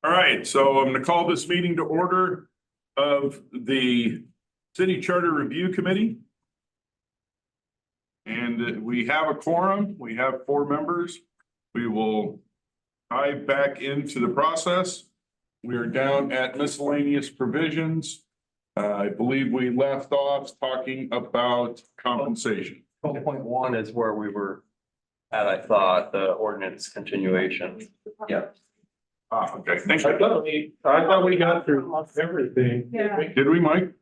All right, so I'm gonna call this meeting to order of the City Charter Review Committee. And we have a quorum. We have 4 members. We will dive back into the process. We are down at miscellaneous provisions. I believe we left off talking about compensation. 12.1 is where we were at, I thought, the ordinance continuation. Yeah. Okay, thank you. I thought we got through everything. Yeah. Did we, Mike?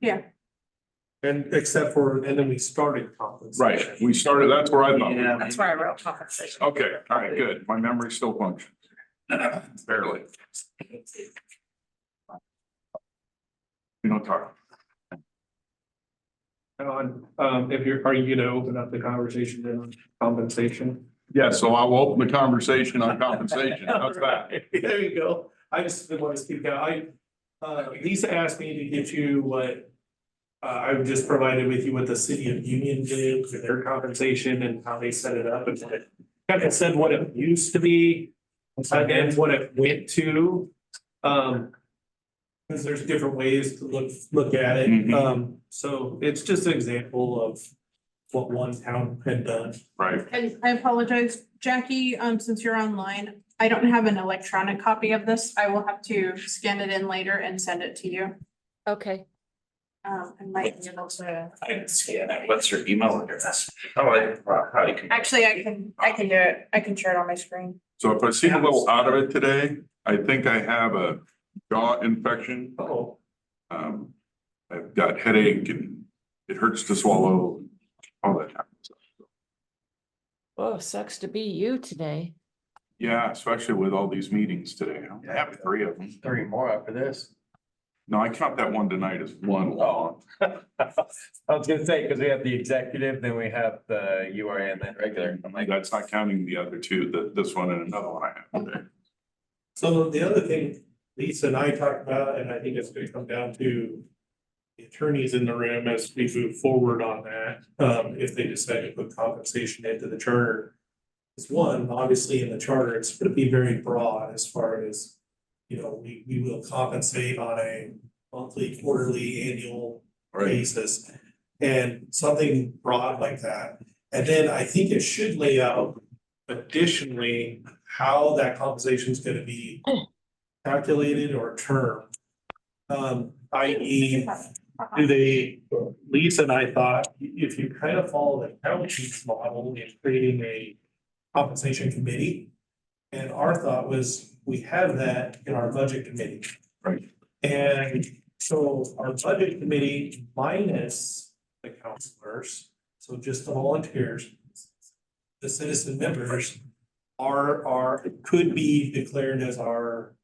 And except for, and then we started compensation. Right, we started, that's where I thought. Yeah. That's where I wrote compensation. Okay, all right, good. My memory still functions. Barely. You don't talk. If you're, are you gonna open up the conversation on compensation? Yeah, so I will open the conversation on compensation. How's that? There you go. I just didn't want to keep going. Lisa asked me to get you what I've just provided with you what the city of Union did for their compensation and how they set it up and what it kind of said what it used to be and what it went to. Because there's different ways to look at it. Mhm. So it's just an example of what one town had done. Right. And I apologize, Jackie, since you're online, I don't have an electronic copy of this. I will have to scan it in later and send it to you. Okay. I might be able to, I didn't see it. What's your email address? Oh, how you can. actually, I can do it. I can share it on my screen. So if I seem a little out of it today, I think I have a jaw infection. Oh, I've got headache and it hurts to swallow, all that kind of stuff. Oh, sucks to be you today. Yeah, especially with all these meetings today. I have 3 of them. 3 more after this. No, I count that one tonight as one long. I was gonna say, because we have the executive, then we have the URA and then regular. I'm like, That's not counting the other 2, this one and another one I have today. so the other thing Lisa and I talked about, and I think it's gonna come down to the attorneys in the room as we move forward on that, if they decide to put compensation into the charter. Is one, obviously in the charter, it's gonna be very broad as far as, you know, we will compensate on a monthly, quarterly, annual basis. And something broad like that. And then I think it should lay out additionally how that compensation is gonna be calculated or termed. I.e., do they, Lisa and I thought, if you kind of follow the county's model in creating a compensation committee. And our thought was, we have that in our budget committee. Right. And so our budget committee minus the counselors, so just the volunteers, the citizen members could be declared as our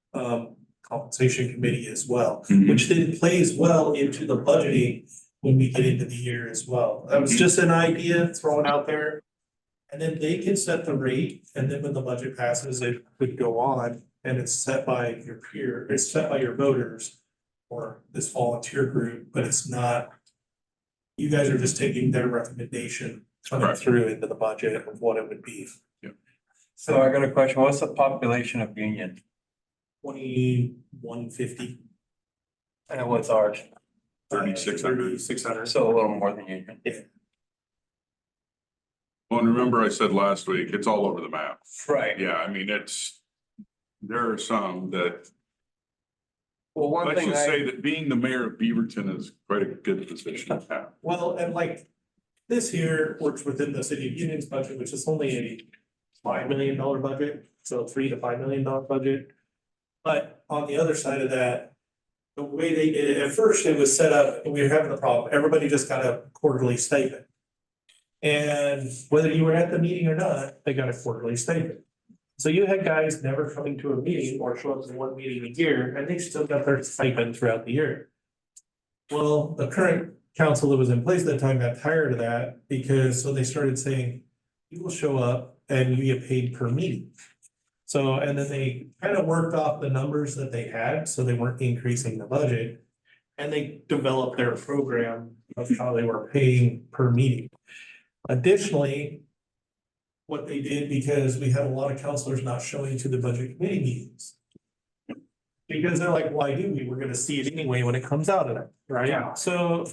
compensation committee as well, Mhm. which then plays well into the budgeting when we get into the year as well. That was just an idea thrown out there. And then they can set the rate, and then when the budget passes, it could go on, and it's set by your peer, it's set by your voters. Or this volunteer group, but it's not. You guys are just taking their recommendation coming Correct. through into the budget of what it would be. so I got a question. What's the population of Union? 2150. And what's ours? 3,600. 3,600. So a little more than Union. Well, and remember I said last week, it's all over the map. Right. Yeah, I mean, there are some that, Well, one let's thing just say that being the mayor of Beaverton is quite a good position to have. Well, and like this here works within the city of Union's budget, which is only a $5 million budget, so $3 to $5 million budget. But on the other side of that, the way they did it, at first it was set up, and we were having a problem, everybody just got a quarterly statement. And whether you were at the meeting or not, they got a quarterly statement. So you had guys never coming to a meeting or show up to one meeting a year, and they still got their stipend throughout the year. Well, the current council that was in place at the time got tired of that, because so they started saying, you will show up and you get paid per meeting. So, and then they kind of worked off the numbers that they had, so they weren't increasing the budget. And they developed their program of how they were paying per meeting. Additionally, what they did, because we had a lot of counselors not showing to the budget committee meetings. Because they're like, why do we? We're gonna see it anyway when it comes out of it, right? So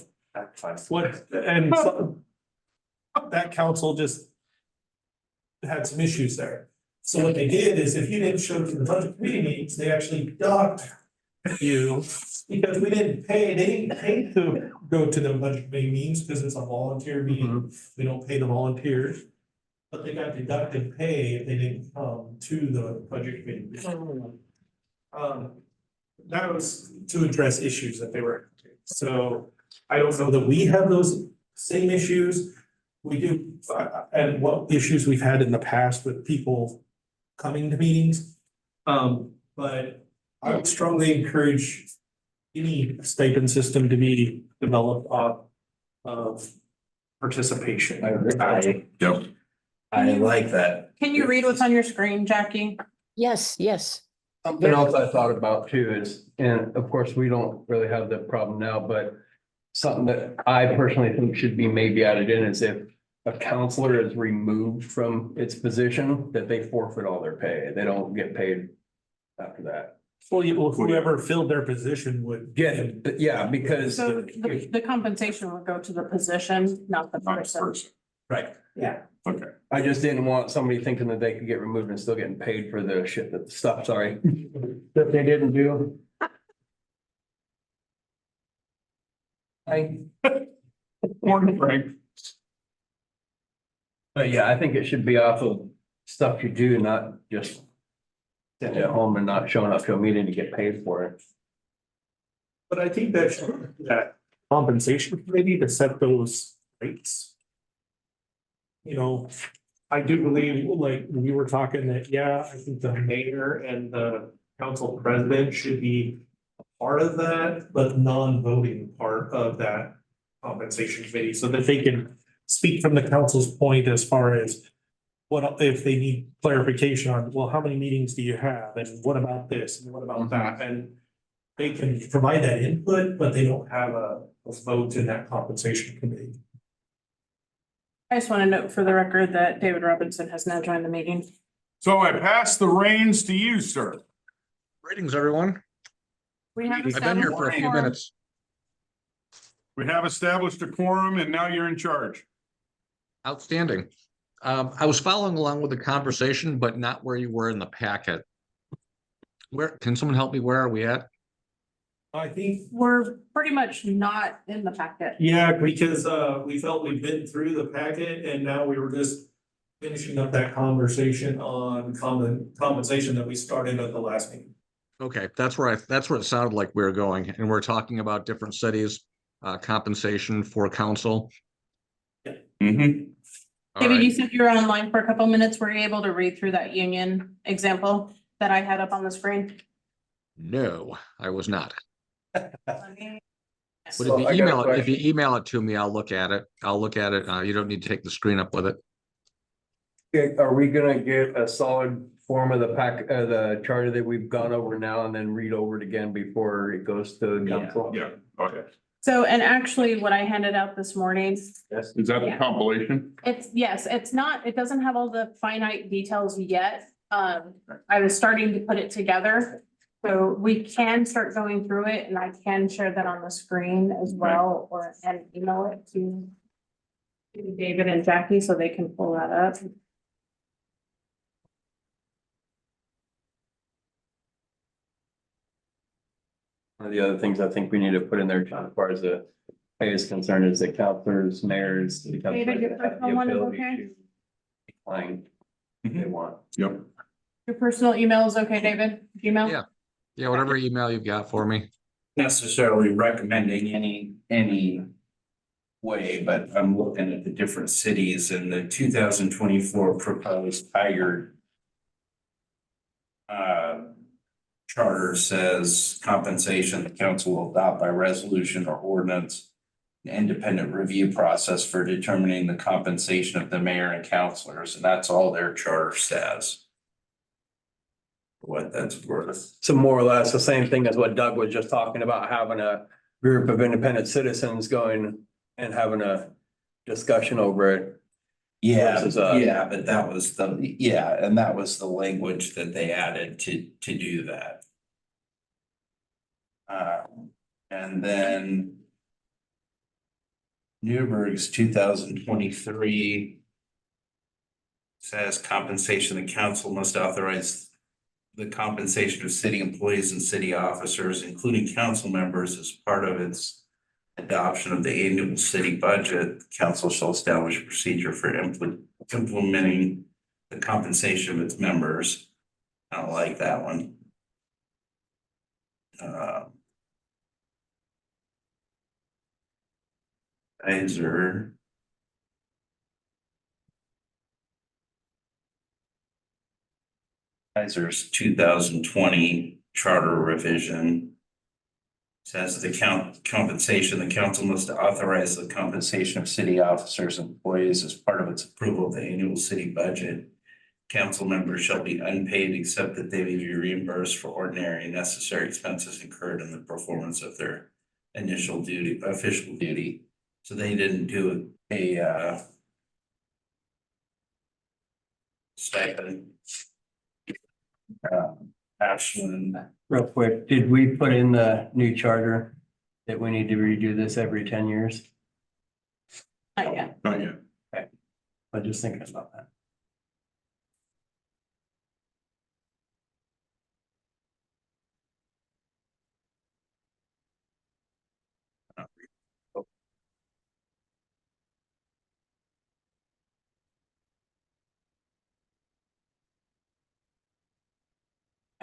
what, and so that council just had some issues there. So what they did is if you didn't show to the budget committee meetings, they actually docked you because we didn't pay, they didn't pay to go to the budget committee meetings because it's a volunteer meeting. We don't pay the volunteers. But they got deducted pay if they didn't come to the budget committee. That was to address issues that they were, so I don't know that we have those same issues. We do, and what issues we've had in the past with people coming to meetings. But I would strongly encourage any stipend system to be developed of participation. Yep. I like that. Can you read what's on your screen, Jackie? Yes, yes. Something else I thought about too is, and of course, we don't really have the problem now, but something that I personally think should be maybe added in is if a counselor is removed from its position, that they forfeit all their pay. They don't get paid after that. Well, whoever filled their position would. Get it, yeah, because. So the compensation would go to the position, not the Not person. person. Right. Yeah. Okay. I just didn't want somebody thinking that they could get removed and still getting paid for the shit that stuff, sorry, that they didn't do. Morning, Frank. But yeah, I think it should be off of stuff you do, not just sitting at home and not showing up to a meeting to get paid for it. But I think that compensation committee to set those rates. You know, I do believe, like, we were talking that, yeah, I think the mayor and the council president should be a part of that, but non-voting part of that compensation committee, so that they can speak from the council's point as far as what if they need clarification on, well, how many meetings do you have, and what about this, and what about that, and they can provide that input, but they don't have a vote in that compensation committee. I just want to note for the record that David Robinson has now joined the meeting. So I pass the reins to you, sir. Greetings, everyone. We have I've been here for a few established minutes. We have established a quorum and now you're in charge. Outstanding. I was following along with the conversation, but not where you were in the packet. Where, can someone help me? Where are we at? I think, We're pretty much not in the packet. yeah, because we felt we'd been through the packet and now we were just finishing up that conversation on compensation that we started at the last meeting. Okay, that's where it sounded like we were going, and we're talking about different cities, compensation for council. Mm-hmm. All David, you right. said you were online for a couple minutes. Were you able to read through that union example that I had up on the screen? No, I was not. But So if I you got a email it, if you question. email it to me, I'll look at it. You don't need to take the screen up with it. Okay, are we gonna get a solid form of the charter that we've gone over now and then read over it again before it goes to the council? Yeah, okay. So, and actually what I handed out this morning, Yes. Is that the Yeah. compilation? yes, it's not, it doesn't have all the finite details yet. I was starting to put it together. So we can start going through it and I can share that on the screen as well, and email it to David and Jackie so they can pull that up. One of the other things I think we need to put in there, John, as far as the pay is concerned, is that counselors, mayors. city council David, your have the personal one is ability okay? to decline if they want. Yep. Your personal email is okay, David? Gmail? Yeah. Yeah, whatever email you've got for me. Necessarily recommending any way, but I'm looking at the different cities and the 2024 proposed Tigard charter says compensation, the council will adopt by resolution or ordinance an independent review process for determining the compensation of the mayor and councilors, and that's all their charter says. What that's worth. So more or less the same thing as what Doug was just talking about, having a group of independent citizens going and having a discussion over it. Yeah, Versus, yeah, but that was and that was the language that they added to do that. And then Newburgh's 2023 says compensation, the council must authorize the compensation of city employees and city officers, including council members, as part of its adoption of the annual city budget. The council shall establish a procedure for implementing the compensation of its members. I don't like that one. Kaiser. Kaiser's 2020 charter revision says the compensation, the council must authorize the compensation of city officers and employees as part of its approval of the annual city budget. Council members shall be unpaid except that they may be reimbursed for ordinary and necessary expenses incurred in the performance of their official duty. So they didn't do a stipend. Ashland. Real quick, did we put in the new charter that we need to redo this every 10 years? Not yet. Not yet. I'm just thinking about that.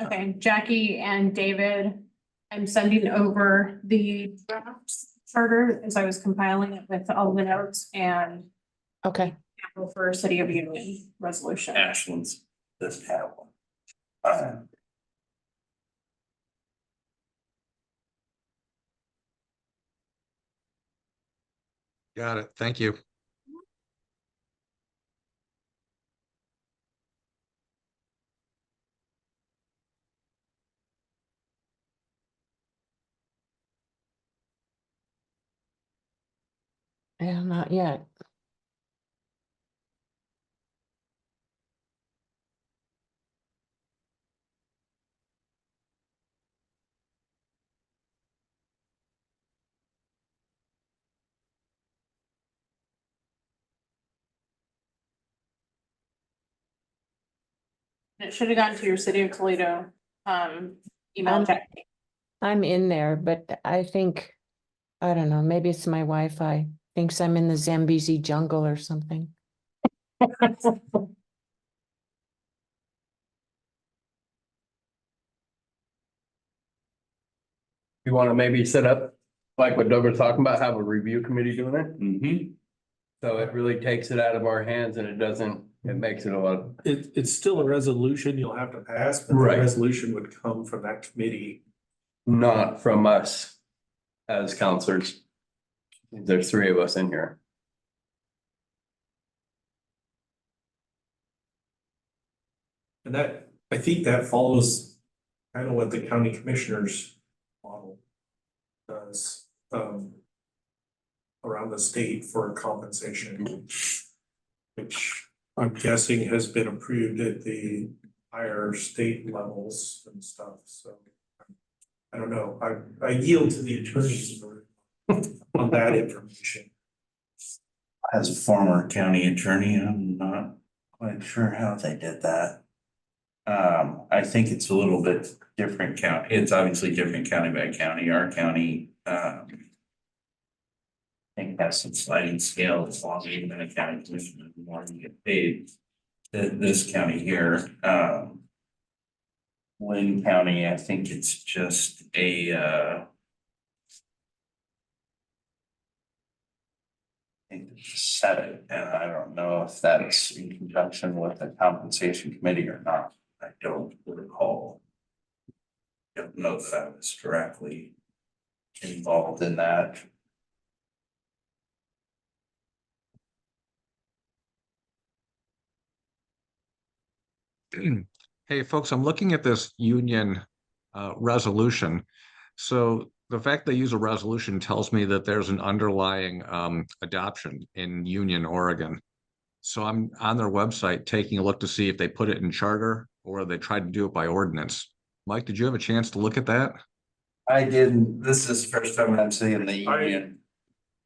Okay, Jackie and David, I'm sending over the draft charter as I was compiling it with all the notes and Okay, for City of Union resolution. Ashland's doesn't have one. Got it. Thank you. yeah, not yet. It should have gone to your City of Toledo, email, Jackie. I'm in there, but I think, I don't know, maybe it's my Wi-Fi. Thinks I'm in the Zambezi jungle or something. You want to maybe set up, like what Doug was talking about, have a review committee doing it? Mm-hmm. So it really takes it out of our hands and it makes it a lot. It's still a resolution you'll have to pass, but the Right. resolution would come from that committee. Not from us as counselors. There's 3 of us in here. And that, I think that follows kind of what the county commissioners model does, around the state for compensation, which I'm guessing has been approved at the higher state levels and stuff, so. I don't know, I yield to the attorneys on that information. As a former county attorney, I'm not quite sure how they did that. I think it's a little bit different county. It's obviously different county by county. Our county, I think has some sliding scale as long as you've been a county commissioner, the more you get paid. This county here, Wayne County, I think it's just I think they just set it, and I don't know if that's in conjunction with the compensation committee or not. I don't recall. Don't know that I was directly involved in that. Hey, folks, I'm looking at this union resolution. So the fact they use a resolution tells me that there's an underlying adoption in Union, Oregon. So I'm on their website taking a look to see if they put it in charter or they tried to do it by ordinance. Mike, did you have a chance to look at that? I didn't, this is the first time I'm seeing the union.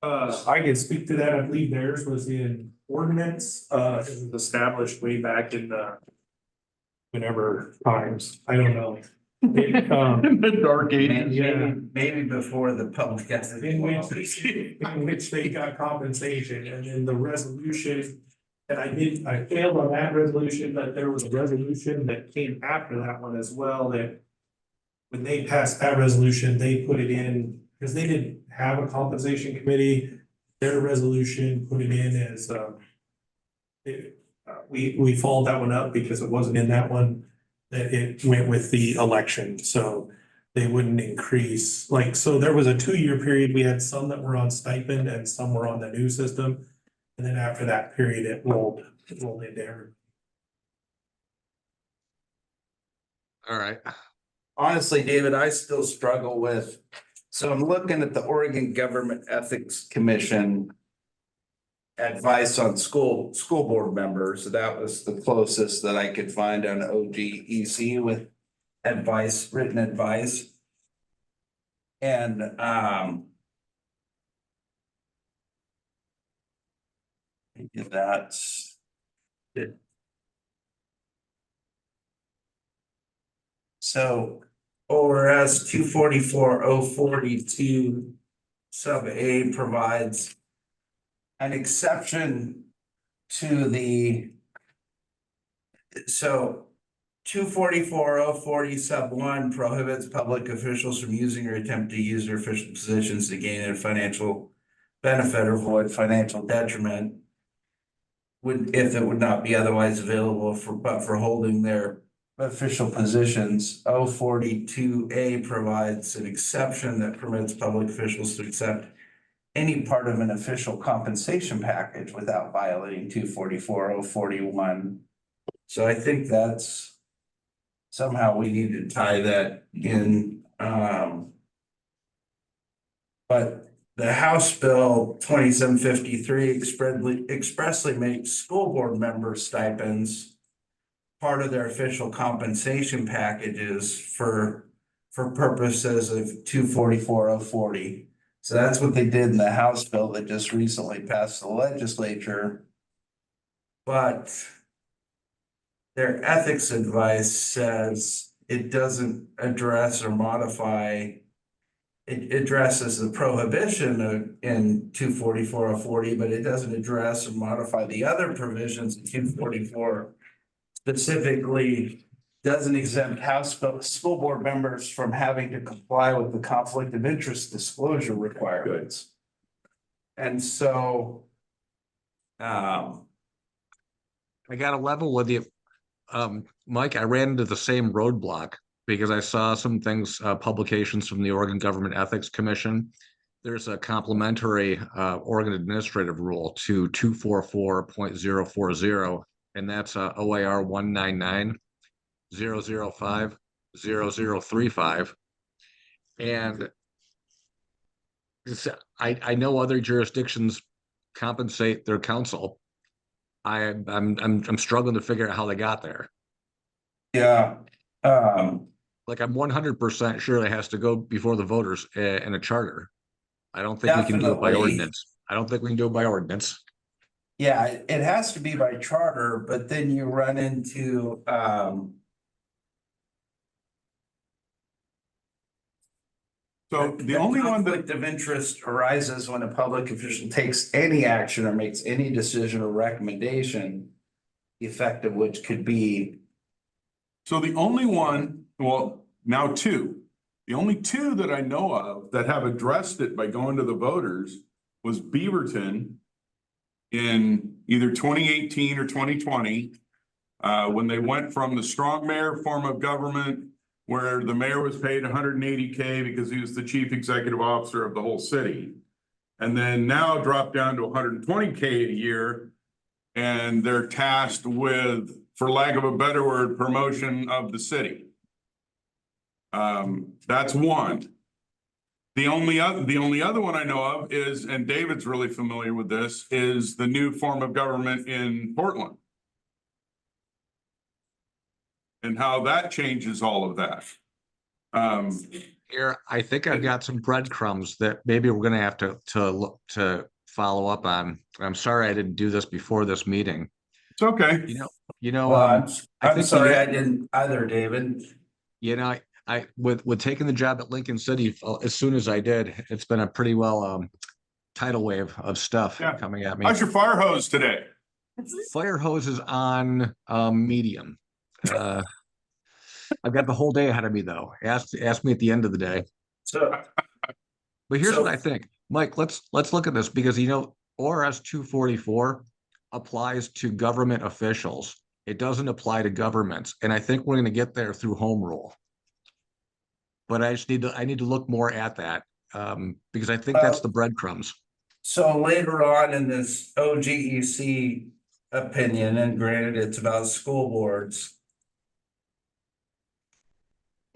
I can speak to that. I believe theirs was in ordinance, it was established way back in the whenever times, I don't know. It, In the dark ages. Yeah. Maybe before the public. in which they got compensation, and then the resolution. And I failed on that resolution, but there was a resolution that came after that one as well, that. When they passed that resolution, they put it in, because they didn't have a compensation committee, their resolution put it in as, we followed that one up because it wasn't in that one, that it went with the election, so they wouldn't increase, like, so there was a 2-year period, we had some that were on stipend and some were on the new system. And then after that period, it rolled in there. All right. Honestly, David, I still struggle with, so I'm looking at the Oregon Government Ethics Commission. Advice on school board members, that was the closest that I could find on OGEC with advice, written advice. And that's it. So, whereas 244-042 sub A provides an exception to the. So 244-040 sub 1 prohibits public officials from using or attempt to use their official positions to gain a financial benefit or avoid financial detriment. If it would not be otherwise available for holding their official positions. 042A provides an exception that permits public officials to accept any part of an official compensation package without violating 244-041. So I think that's somehow we need to tie that in. But the House Bill 2753 expressly makes school board member stipends part of their official compensation packages for purposes of 244-040. So that's what they did in the House bill that just recently passed the legislature. But their ethics advice says it doesn't address or modify. It addresses the prohibition in 244-040, but it doesn't address or modify the other provisions in 244. Specifically, doesn't exempt school board members from having to comply with the conflict of interest disclosure requirements. And so, I got to level with you. Mike, I ran into the same roadblock because I saw some things, publications from the Oregon Government Ethics Commission. There's a complementary Oregon administrative rule to 244.040, and that's OIR 199-005-0035. And I know other jurisdictions compensate their counsel. I'm struggling to figure out how they got there. yeah, Like I'm 100% sure it has to go before the voters in a charter. I don't think we can do it by Definitely. ordinance. I don't think we can do it by ordinance. yeah, it has to be by charter, but then you run into, So the only one that, conflict of interest arises when a public official takes any action or makes any decision or recommendation, the effect of which could be. so the only one, well, now two. The only two that I know of that have addressed it by going to the voters was Beaverton in either 2018 or 2020, when they went from the strong mayor form of government where the mayor was paid 180K because he was the chief executive officer of the whole city. And then now dropped down to 120K a year. And they're tasked with, for lack of a better word, promotion of the city. That's one. The only other one I know of is, and David's really familiar with this, is the new form of government in Portland. And how that changes all of that. Here, I think I've got some breadcrumbs that maybe we're gonna have to follow up on. I'm sorry I didn't do this before this meeting. It's okay. You know, Well, I I'm think sorry I didn't either, David. you know, I with taking the job at Lincoln City as soon as I did, it's been a pretty tidal wave of stuff Yeah. coming at me. How's your fire hose today? Fire hose is on medium. I've got the whole day ahead of me though. Ask me at the end of the day. So, But here's So- what I think, Mike. Let's look at this because ORS 244 applies to government officials. It doesn't apply to governments, and I think we're going to get there through home rule. But I need to look more at that because I think that's the breadcrumbs. so later on in this OGEC opinion, and granted it's about school boards.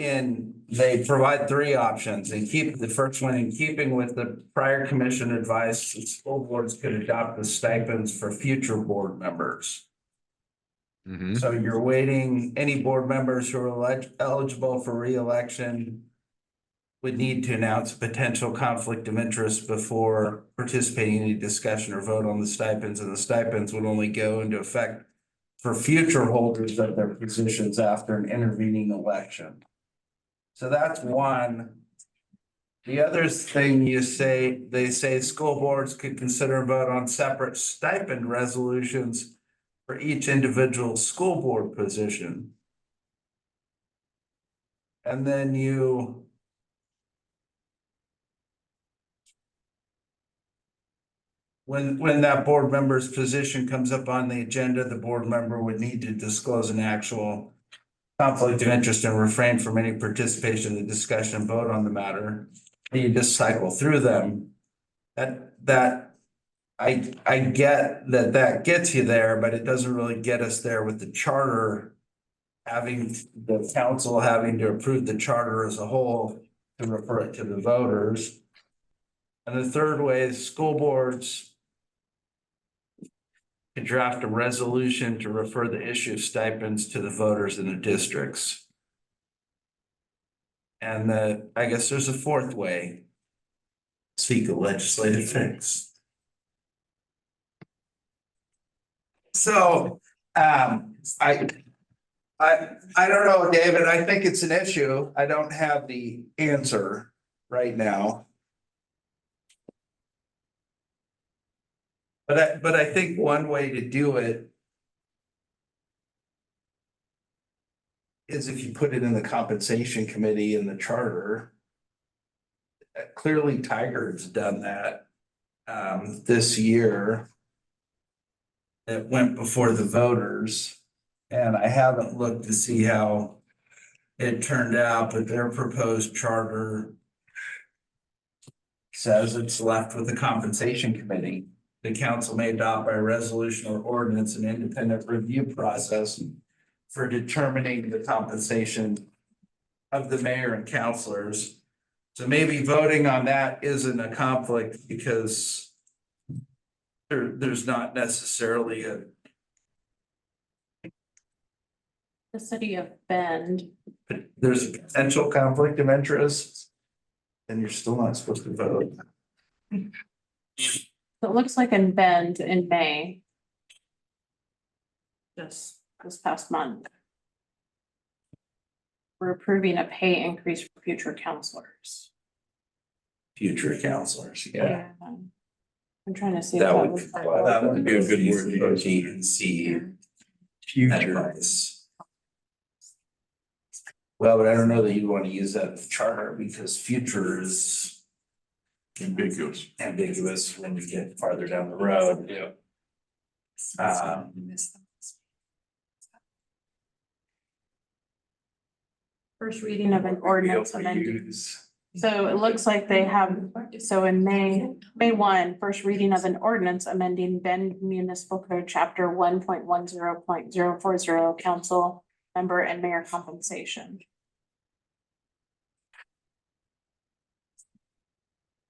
And they provide three options and keep the first one in keeping with the prior commission advice, the school boards could adopt the stipends for future board members. Mhm. So you're waiting, any board members who are eligible for reelection would need to announce a potential conflict of interest before participating in any discussion or vote on the stipends, and the stipends would only go into effect for future holders of their positions after an intervening election. So that's one. The other thing they say school boards could consider a vote on separate stipend resolutions for each individual school board position. And then when that board member's position comes up on the agenda, the board member would need to disclose an actual conflict of interest and refrain from any participation in the discussion and vote on the matter. And you just cycle through them. I get that gets you there, but it doesn't really get us there with the charter. Having the council having to approve the charter as a whole to refer it to the voters. And the third way is school boards can draft a resolution to refer the issue of stipends to the voters in the districts. And I guess there's a fourth way. Seek a legislative fix. So, I don't know, David, I think it's an issue. I don't have the answer right now. But I think one way to do it is if you put it in the compensation committee in the charter. Clearly Tiger's done that this year. It went before the voters, and I haven't looked to see how it turned out, but their proposed charter says it's left with the compensation committee. The council may adopt by resolution or ordinance an independent review process for determining the compensation of the mayor and councilors. So maybe voting on that isn't a conflict because there's not necessarily The city of Bend, there's a potential conflict of interest. And you're still not supposed to vote. so it looks like in Bend in May. Just this past month. We're approving a pay increase for future counselors. Future councilors, yeah. I'm trying to see. if That would, was part that of would be a good word, G and C. Future. Well, but I don't know that you want to use that in the charter because future is ambiguous when you get farther down the road. Yeah. First reading of an ordinance amending. So it looks like they have, so in May 1, first reading of an ordinance amending Bend Municipal Code, chapter 1.10.040, council member and mayor compensation.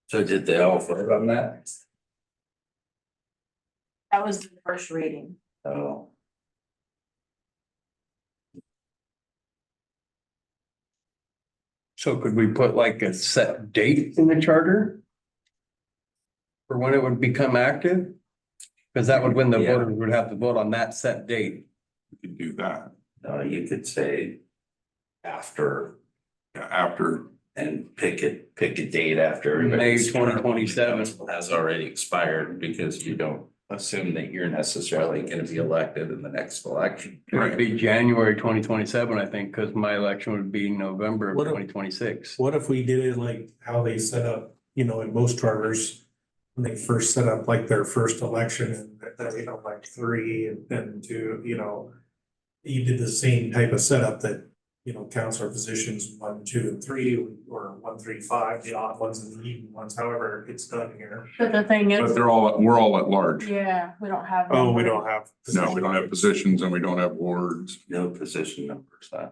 So did they all vote on that? That was the first reading. Oh. So could we put like a set date in the charter? For when it would become active? Because that would, when the Yeah. voters would have to vote on that set date. We could do that. You could say after Yeah, after, and pick a date after. May everybody's term 2027. has already expired because you don't assume that you're necessarily gonna be elected in the next election. It would be January 2027, I think, because my election would be November of What if- 2026. What if we did it like how they set up, you know, in most charters? When they first set up like their first election and then, you know, like 3 and then 2, you know. You did the same type of setup that, you know, counts our positions 1, 2, and 3, or 1, 3, 5, the odd ones and the even ones, however it's done here. But the thing but is, we're all at large. yeah, we don't have. Oh, we numbers. don't have. No, we don't have positions and we don't have wards. No position numbers, huh?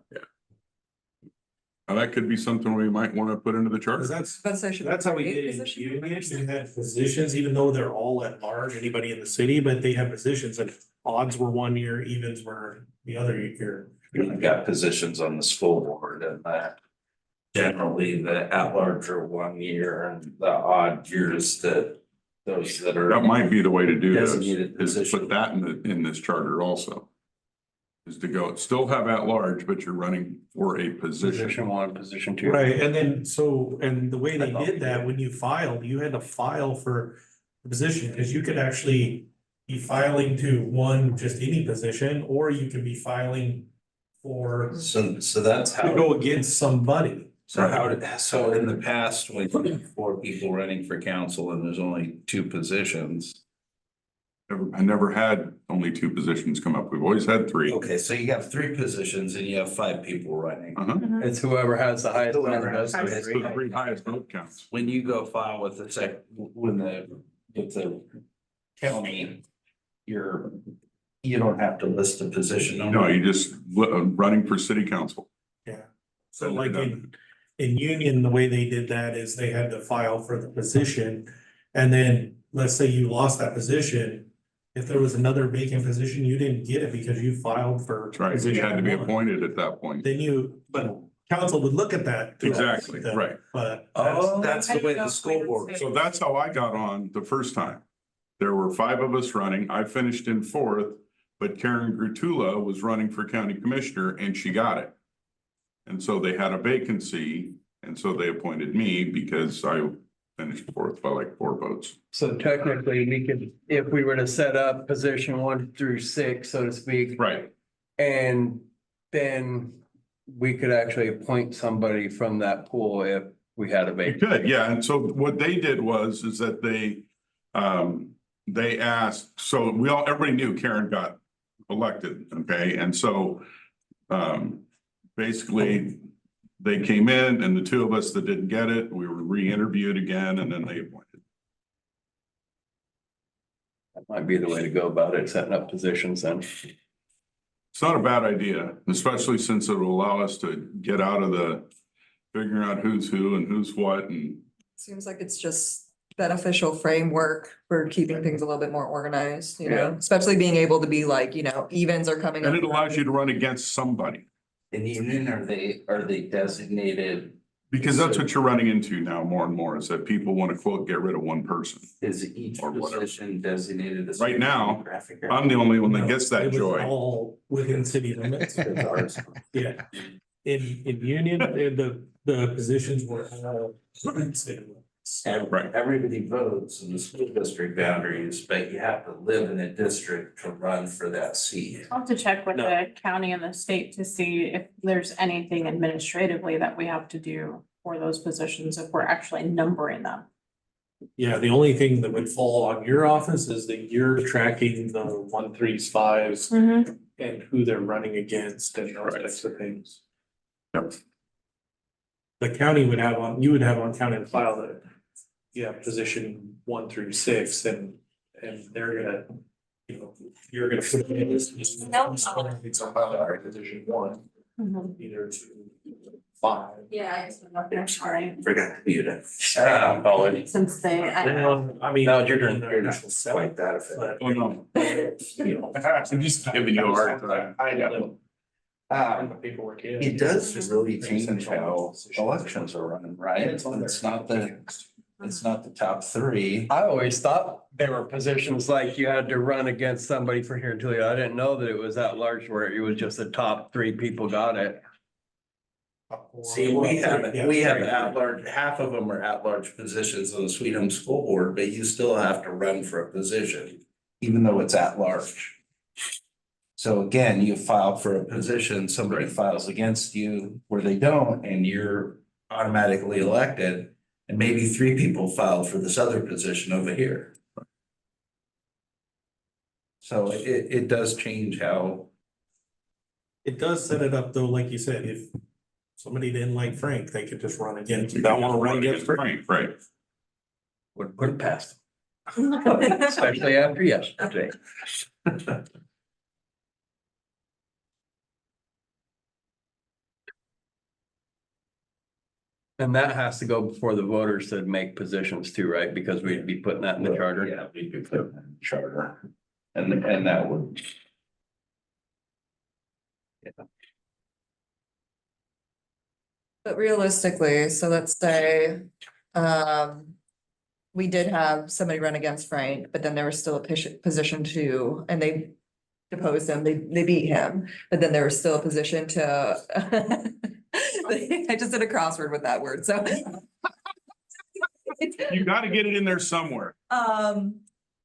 Now, that could be something we might want to put into the charter. Cause that's how we did it in Union, you had positions, even though they're all at large, anybody in the city, but they have positions and odds were 1 year, evens were the other year. You've got positions on the school board and that. Generally, the at-large are 1 year and the odd years that those that are. That might be the way to do this, Designated is to position. put that in this charter also. Is to go, still have at large, but you're running for a position. Position 1, position 2. Right, and then, so, and the way they did that, when you filed, you had to file for the position, because you could actually be filing to one, just any position, or you could be filing for, So that's to how. go against somebody. So in the past, when you have 4 people running for council and there's only 2 positions. I never had only 2 positions come up. We've always had 3. Okay, so you have 3 positions and you have 5 people running. Uh-huh. It's whoever has the highest. Whoever number has does the it. So the 3 highest vote counts. When you go file with the with the county, you don't have to list a position. No, you just running for city council. Yeah. So like in Union, the way they did that is they had to file for the position. And then, let's say you lost that position. If there was another vacant position, you didn't get it because you filed for. That's right. You position had to be 1. appointed at that point. Then but council would look at that. Exactly, right. But. That's the way the school board. So that's how I got on the first time. There were 5 of us running. I finished in 4th, but Karen Grutula was running for county commissioner and she got it. And so they had a vacancy, and so they appointed me because I finished 4th by like 4 votes. So technically, we could, if we were to set up position 1 through 6, so to speak. Right. And then we could actually appoint somebody from that pool if we had a You vacancy. could, yeah. And so what they did is that they asked, so everybody knew Karen got elected, okay? And so, basically, they came in and the 2 of us that didn't get it, we were re-interviewed again and then they appointed. That might be the way to go about it, setting up positions then. It's not a bad idea, especially since it will allow us to get out of the figuring out who's who and who's what and. Seems like it's just beneficial framework for keeping things a little bit more organized, you know, especially being able to be like, you know, evens are coming up. And it allows you to run against somebody, In Union, are they designated, because that's what you're running into now more and more, is that people want to quote, get rid of one person. is each Or whatever. position designated as? Right now, geographic I'm the only one that gets It that was joy. all within city limits. area? Ours. Yeah. In Union, the positions were all within city limits. Right. Everybody votes in the school district boundaries, but you have to live in a district to run for that seat. I'll have to check with the county and the state to see if there's anything administratively that we have to do for those positions, if we're actually numbering them. Yeah, the only thing that would fall on your office is that you're tracking the 1, 3s, 5s and who they're running against and those Right. types of things. Yep. The county would have you would have on county file that you have position 1 through 6 and they're gonna, you know, you're gonna put in this. It's on file, position 1, either 2, 5. Yeah. I'm sorry, Forgot to mute it. since they. I mean. Now it's your turn. They're not selling that, but. Oh, no. You know. I'm just giving you a hard time. I know. Paperwork, yeah. It does really change how elections are run, right? It's not the top three. I always thought there were positions like you had to run against somebody for here in Toledo. I didn't know that it was that large where it was just the top three people got it. See, we have at-large, half of them are at-large positions on the Sweet Home School Board, but you still have to run for a position, even though it's at-large. So again, you filed for a position, somebody files against you where they don't, and you're automatically elected. And maybe three people filed for this other position over here. So it does change how. It does set it up though, like you said, if somebody didn't like Frank, they could just run against. You don't want to run against Frank, right? Would put it past them. Especially after yesterday. And that has to go before the voters to make positions too, right? Because we'd be putting that in the charter. Yeah, we could put it in the charter. And that would. But realistically, so let's say, we did have somebody run against Frank, but then there was still a position to, and they deposed him, they beat him, but then there was still a position to. I just did a crossword with that word, so. You gotta get it in there somewhere.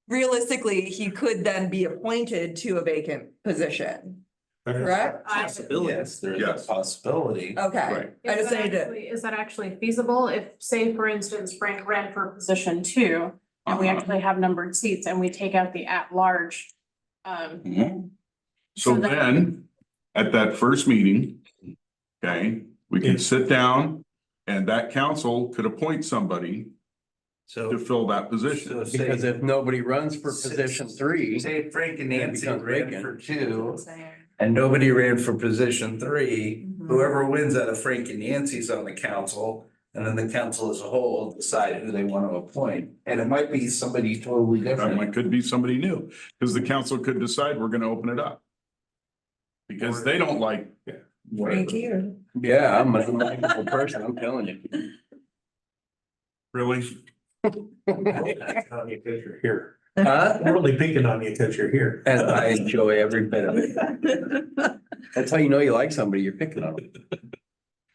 Realistically, he could then be appointed to a vacant position, correct? Possibility. Yes, there's Yes. a possibility. Okay, Right. I just need to, Is that actually feasible? If, say, for instance, Frank ran for position 2, and we Uh-huh. actually have numbered seats and we take out the at-large. Mhm. So So then- then, at that first meeting, okay, we can sit down and that council could appoint somebody So. to fill that position. So say- Because if nobody runs for position 3, Say Frank and It Nancy becomes ran vacant. for 2 and nobody ran for position 3, Mhm. whoever wins out of Frank and Nancy's on the council. And then the council as a whole decide who they want to appoint. And it might be somebody totally It different. could be somebody new, because the council could decide we're gonna open it up. Because they don't like. Frankie or? yeah, I'm a likable person, I'm telling you. Really? On you 'cause you're here. Huh? We're only picking on you because you're here. And I enjoy every bit of it. That's how you know you like somebody, you're picking on them.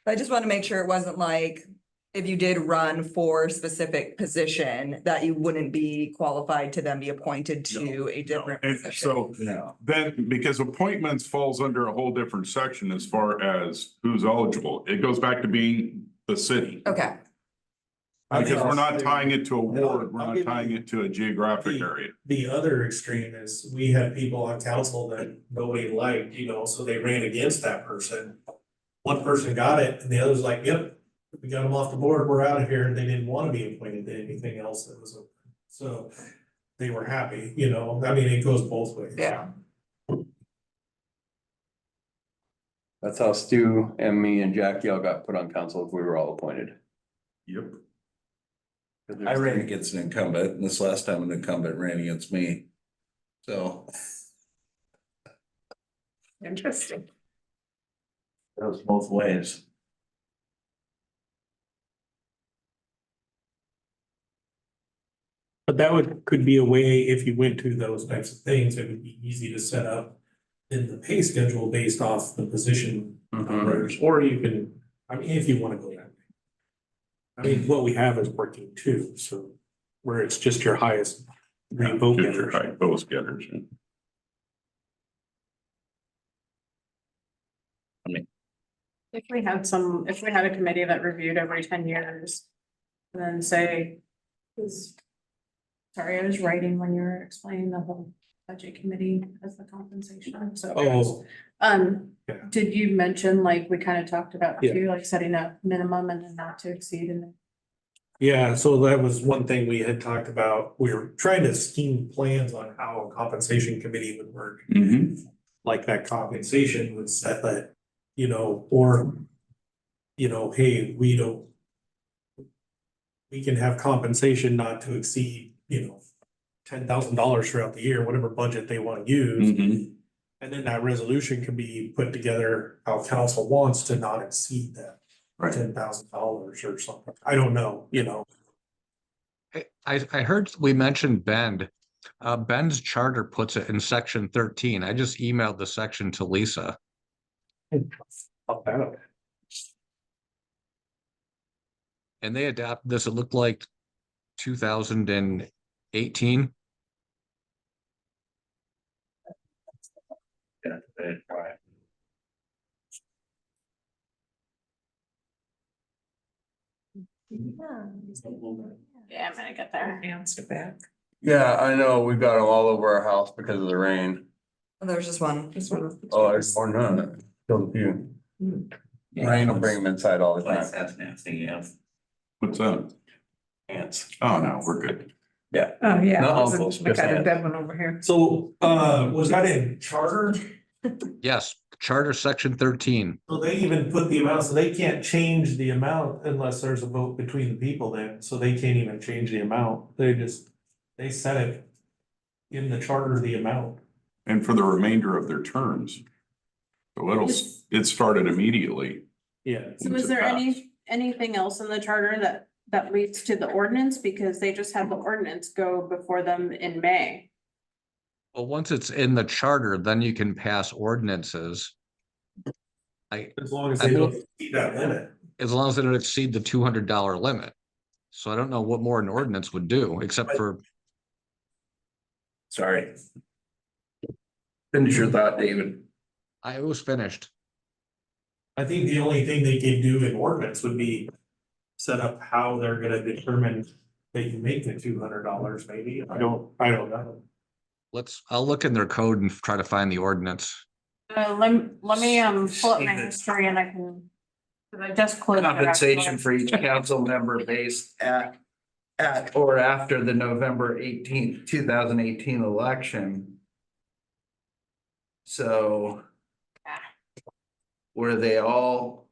I just want to make sure it wasn't like, if you did run for a specific position, that you wouldn't be qualified to then be appointed to a different And position. so No. then, because appointments falls under a whole different section as far as who's eligible, it goes back to being the city. Okay, Because we're not tying it to a ward, I'll we're not give tying you it to a geographic the- area. The other extreme is we had people on council that nobody liked, so they ran against that person. One person got it and the other's like, yep, we got them off the board, we're out of here. And they didn't want to be appointed to anything else that was open. So they were happy, I mean, it goes both ways. yeah. That's how Stu and me and Jackie all got put on council if we were all appointed. Yep. I ran against an incumbent, and this last time an incumbent ran against me. So. Interesting. It goes both ways. But that could be a way, if you went to those types of things, it would be easy to set up in the pay schedule based off the position numbers, or you can, I mean, if you want to go that way. I mean, what we have is working too, so where it's just your highest vote Get your getters. high vote getters. If we had a committee that reviewed every 10 years, and then say, sorry, I was writing when you were explaining the whole budget committee as the compensation, so. Oh, yeah. Did you mention, like, we kind of talked about Yeah. too, like setting a minimum and then not to exceed and yeah, so that was one thing we had talked about. We were trying to scheme plans on how a compensation committee would work. Mhm. Like that compensation would set that, or, hey, we don't. We can have compensation not to exceed, $10,000 throughout the year, whatever budget they want to use. Mhm. And then that resolution can be put together how council wants to not exceed that Right. $10,000 or something. I don't know, you know. I heard we mentioned Bend. Bend's charter puts it in section 13. I just emailed the section to Lisa. And they adapted this, it looked like 2018. Yeah, I'm gonna get there. Yeah, I know, we've got them all over our house because of the rain. There was just one. Oh, there's more than none. Killed a few. Rain will bring them inside all the time. That's nasty, yeah. What's that? Ants. Oh, no, we're good. Yeah. Oh, yeah. Not there's uncles, we just got a aunts. dead one over here. So, was that in charter? Yes, charter section 13. So they even put the amount, so they can't change the amount unless there's a vote between the people then, so they can't even change the amount, they set it in the charter, the amount. And for the remainder of their terms. So it started immediately. Yeah. So is there anything else in the charter that leads to the ordinance? Because they just had the ordinance go before them in May. Well, once it's in the charter, then you can pass ordinances. As long as I they don't believe- exceed that limit. As long as they don't exceed the $200 limit. So I don't know what more an ordinance would do, except for, Sorry. Finish your thought, David. I was finished. I think the only thing they can do in ordinance would be set up how they're gonna determine that you make the $200 maybe. I don't know. I'll look in their code and try to find the ordinance. Let me pull up my history and I can. Cause I just closed. it out. Compensation for each council member based at or after the November 18th, 2018 election. So were they all?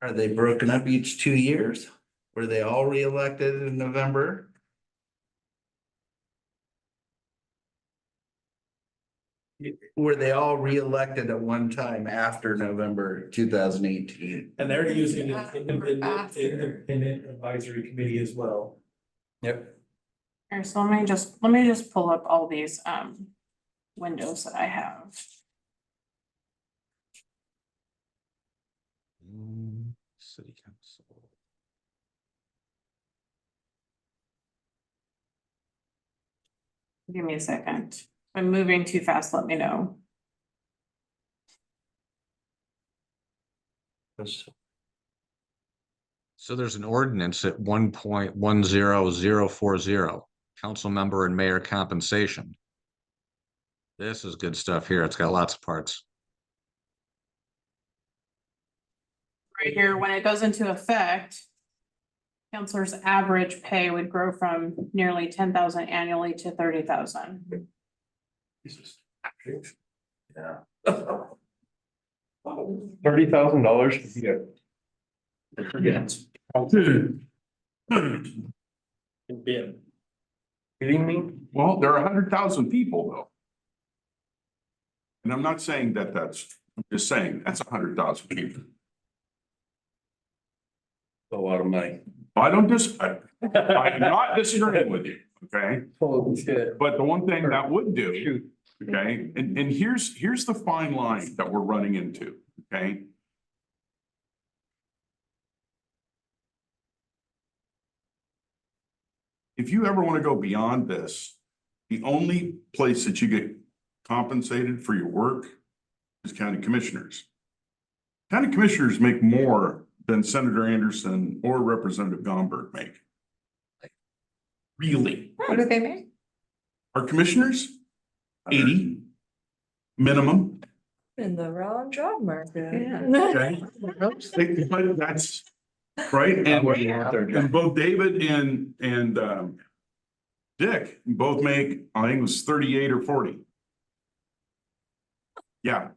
Are they broken up each 2 years? Were they all reelected in November? Were they all reelected at one time after November 2018? And they're using an independent advisory committee as well. Yep. Here, so let me just pull up all these windows that I have. City council. Give me a second. If I'm moving too fast, let me know. So there's an ordinance at 1.10040, council member and mayor compensation. This is good stuff here. It's got lots of parts. Right here, when it goes into effect, counselor's average pay would grow from nearly 10,000 annually to 30,000. Yeah. $30,000 to get. Kidding me? Well, there are 100,000 people though. And I'm not saying that I'm just saying that's 100,000 people. A lot of money. I'm not disagreeing with you, okay? Holy shit. But the one thing that would do, Shoot. okay, and here's the fine line that we're running into, okay? If you ever want to go beyond this, the only place that you get compensated for your work is county commissioners. County commissioners make more than Senator Anderson or Representative Gomberg make. Really? What do they make? Our commissioners, 80 minimum. In the wrong job market. Okay. But that's right. And both David and Dick both make, I think it was 38 or 40. Yeah,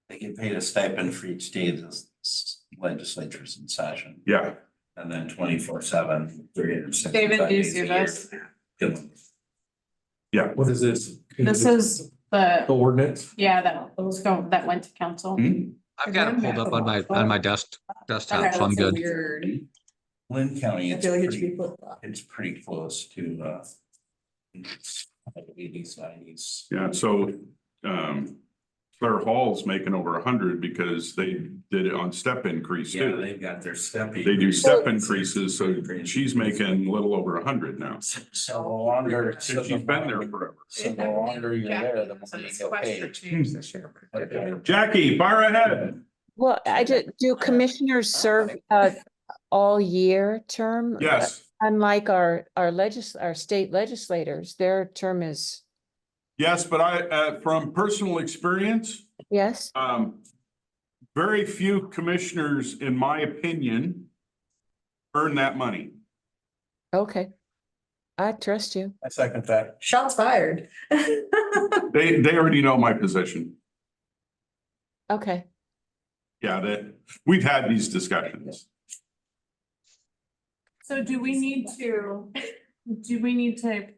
They get paid a stipend for each day the legislature's in session, yeah. and then 24/7, 365 David, do you days see a year. this? Yeah. What is this? This is The the, ordinance? yeah, that went to council. I've got it pulled up on my desktop, so I'm That's good. weird. Lynn County, I it's feel like it should be pretty, flip-flop. it's pretty close to, eighties, nineties. Yeah, so, Claire Hall's making over 100 because they did it on step increase Yeah, too. they've got their step. They do step increases, so she's making a little over 100 now. So the longer. And she's been there forever. So the longer you're there, the more you get paid. Jackie, fire ahead. Well, do commissioners serve all year term? Yes, Unlike our state legislators, their term is, yes, but from personal experience, yes, very few commissioners, in my opinion, earn that money. okay. I trust you. I second that. Shots fired. They already know my position. Okay. Yeah, we've had these discussions. So do we need to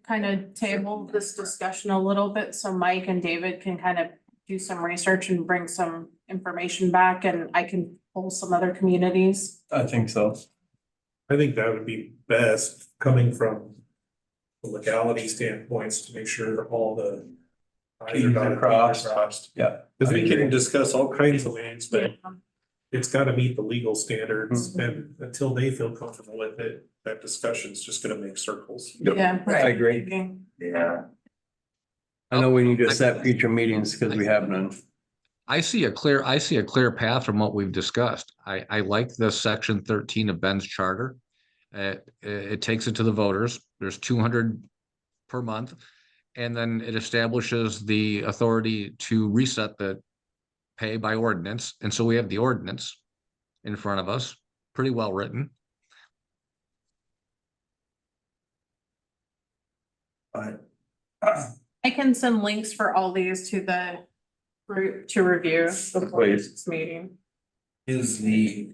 kind of table this discussion a little bit so Mike and David can kind of do some research and bring some information back and I can pull some other communities? I think so. I think that would be best coming from the legality standpoints to make sure all the. i's are dotted, t's are crossed. Yeah. Cause we can discuss all kinds of things, but Yeah. it's gotta meet the legal standards and until they feel comfortable with it, that discussion's just gonna make circles. Yep. Yeah. I agree. Yeah. I know we need to set future meetings because we have none. I see a clear path from what we've discussed. I like this section 13 of Ben's charter. It takes it to the voters. There's 200 per month. And then it establishes the authority to reset the pay by ordinance. And so we have the ordinance in front of us, pretty well written. But I can send links for all these to the group to review before this meeting. is the.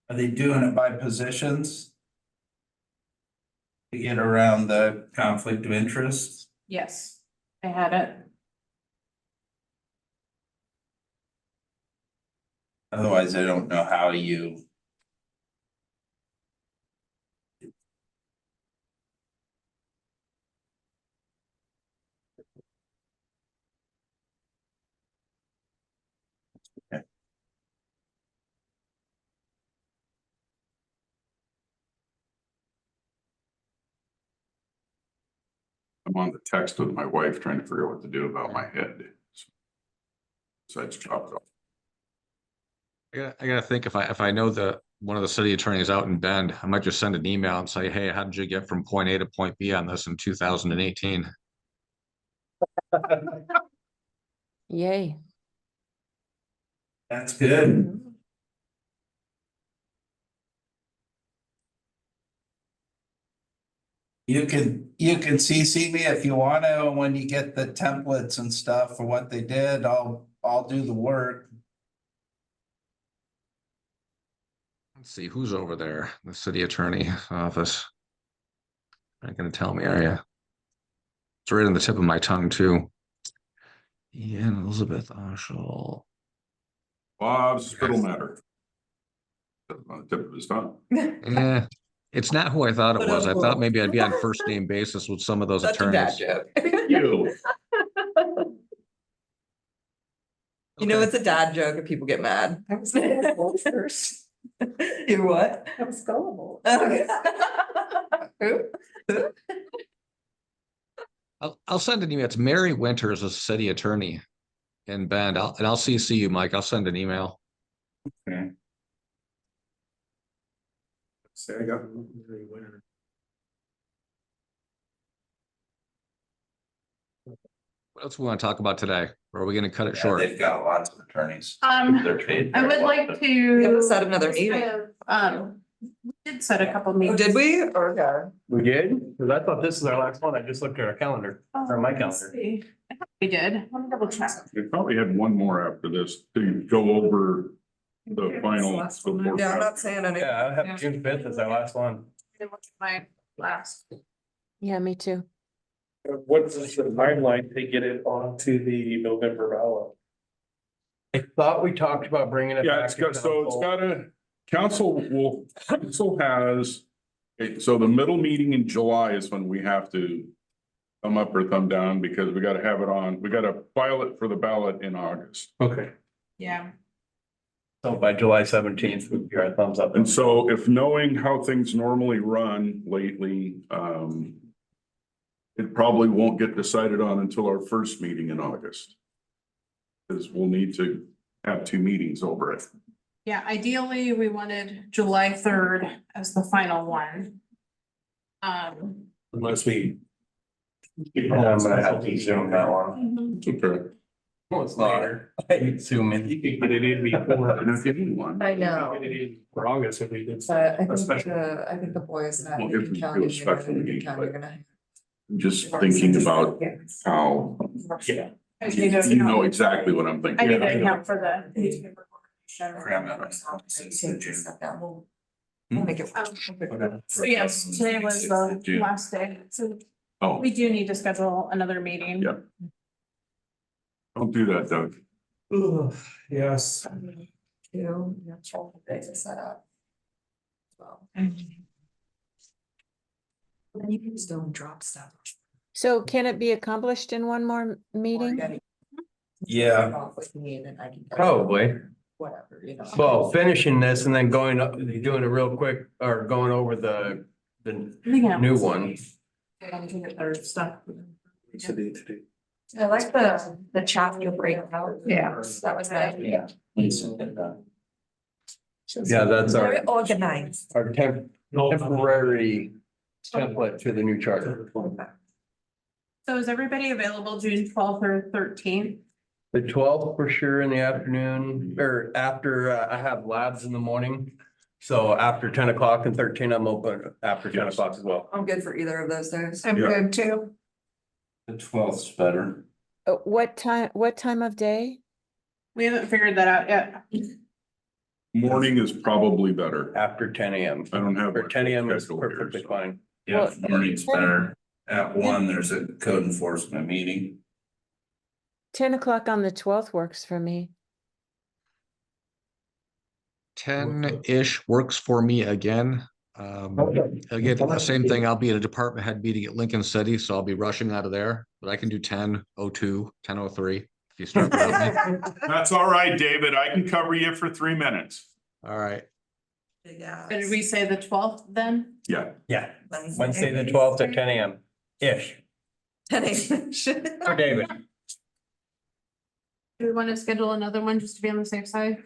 Are they doing it by positions? To get around the conflict of interest? Yes, I had it. Otherwise, I don't know how you. I'm on the text with my wife trying to figure out what to do about my head. So it's chopped off. I gotta think if I know one of the city attorneys out in Bend, I might just send an email and say, hey, how did you get from point A to point B on this in 2018? Yay. That's good. You can CC me if you want to, and when you get the templates and stuff for what they did, I'll do the work. Let's see, who's over there? The city attorney office. Not gonna tell me, are you? It's right on the tip of my tongue too. Ian Elizabeth Oshel. Bob's spittle matter. On the tip of his tongue. Eh, it's not who I thought it was. I thought maybe I'd be on first name basis with some of those Such a dad attorneys. joke. You. You know, Okay. it's a dad joke if people get mad. I was gullible first. You what? I was gullible. Okay. Who? I'll send an email. It's Mary Winters, a city attorney in Bend. I'll CC you, Mike. I'll send an email. Okay. Say I got very winner. What else we want to talk about today? Or are we gonna cut it short? They've got lots of attorneys. They're paid. I would like to. We have to set another meeting. We did set a couple Oh, meetings. did we? Okay. We did? Because I thought this is our last one. I just looked at our calendar, or my Let's calendar. see. I thought we did. Let me double check. We probably had one more after this to go over the final. Yeah, I'm not saying anything. Yeah, I have June 5th as our last one. I looked at my last. Yeah, me too. What is the timeline to get it onto the November ballot? I thought we talked about bringing it Yeah, back. it's got, so it's gotta, council has, okay, so the middle meeting in July is when we have to thumb up or thumb down because we gotta have it on, we gotta file it for the ballot in August. Okay, Yeah. so by July 17th would be our thumbs up. And so if knowing how things normally run lately, it probably won't get decided on until our first meeting in August. Because we'll need to have 2 meetings over it. Yeah, ideally, we wanted July 3rd as the final one. Unless we. I'm gonna have to zoom that one. Okay. Well, it's later. I zoom in. You could get it in before. I'm not giving one. I know. Get it in for August if we did. But I think Especially- I think the boys that Well, if Lincoln we do County, a you're special gonna, meeting, you're gonna. I'm just thinking about how, Yeah. you know exactly what I'm I thinking. need to account for the newspaper. Cram out our offices in June. We'll make it. So yes, today was the June. last day, so Oh, we do need to schedule another meeting. Yeah. don't do that, Doug. Yes. Two, that's all the days are set up. Well. Then you can still drop stuff. So can it be accomplished in one more meeting? Yeah. Off with me and then I can. Probably. Whatever, you know. Well, finishing this and then going up, doing it real quick or going over the new one. Their stuff. I like the chapter breakout. Yeah. That was nice. Yeah. Yeah, that's Very our, organized. our temporary template to the new charter. So is everybody available June 12th or 13th? The 12th for sure in the afternoon or after I have labs in the morning. So after 10 o'clock and 13, I'm open after 10 o'clock as well. I'm good for either of those days. I'm Yeah. good too. The 12th's better. What time of day? We haven't figured that out yet. Morning is probably better. After 10 a.m. I don't have. Or my 10 a.m. is schedule here, perfectly so- fine. Yeah, Well, morning's better. At 1, there's a code enforcement meeting. 10 o'clock on the 12th works for me. 10-ish works for me again. Again, the same thing, I'll be at a department head meeting at Lincoln City, so I'll be rushing out of there, but I can do 10:02, 10:03 if you start without me. That's all right, David. I can cover you for 3 minutes. All right, Yeah. Did we say the 12th then? Yeah. Yeah, Wednesday, the 12th at 10 a.m. ish. 10 a.m. For David. Do we want to schedule another one just to be on the safe side?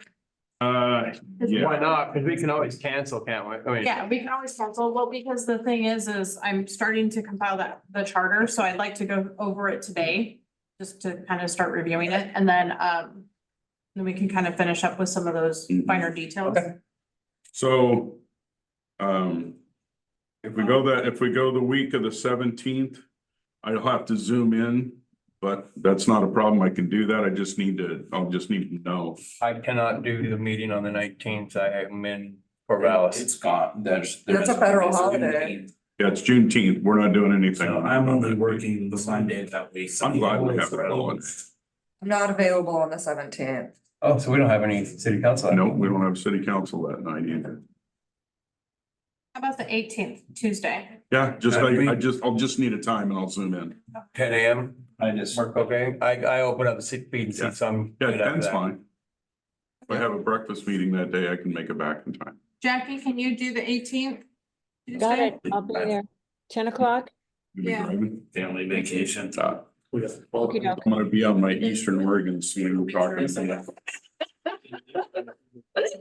Yeah. Why not? Because we can always cancel, can't we? I mean, Yeah, we can always cancel. Well, because the thing is I'm starting to compile the charter, so I'd like to go over it today. Just to kind of start reviewing it and then we can kind of finish up with some of those finer details. Okay. So, if we go the week of the 17th, I'll have to zoom in, but that's not a problem. I can do that. I'll just need to know. I cannot do the meeting on the 19th. I am in Corvallis. It's gone. That's a federal holiday. Yeah, it's Juneteenth. We're not doing anything. So I'm only working the Monday that week. I'm glad we have that on. I'm not available on the 17th. Oh, so we don't have any city council? No, we don't have city council that night either. How about the 18th, Tuesday? Yeah, I'll just need a time and I'll zoom in. 10 a.m. I just, Work okay? I open up the seat feed and see some. Yeah, 10's fine. If I have a breakfast meeting that day, I can make it back in time. Jackie, can you do the 18th? Got Tuesday? it. I'll be there. 10 o'clock? You be Yeah. driving? family vacation. We got Okey doke. I'm gonna be on my Eastern Oregon swing talking.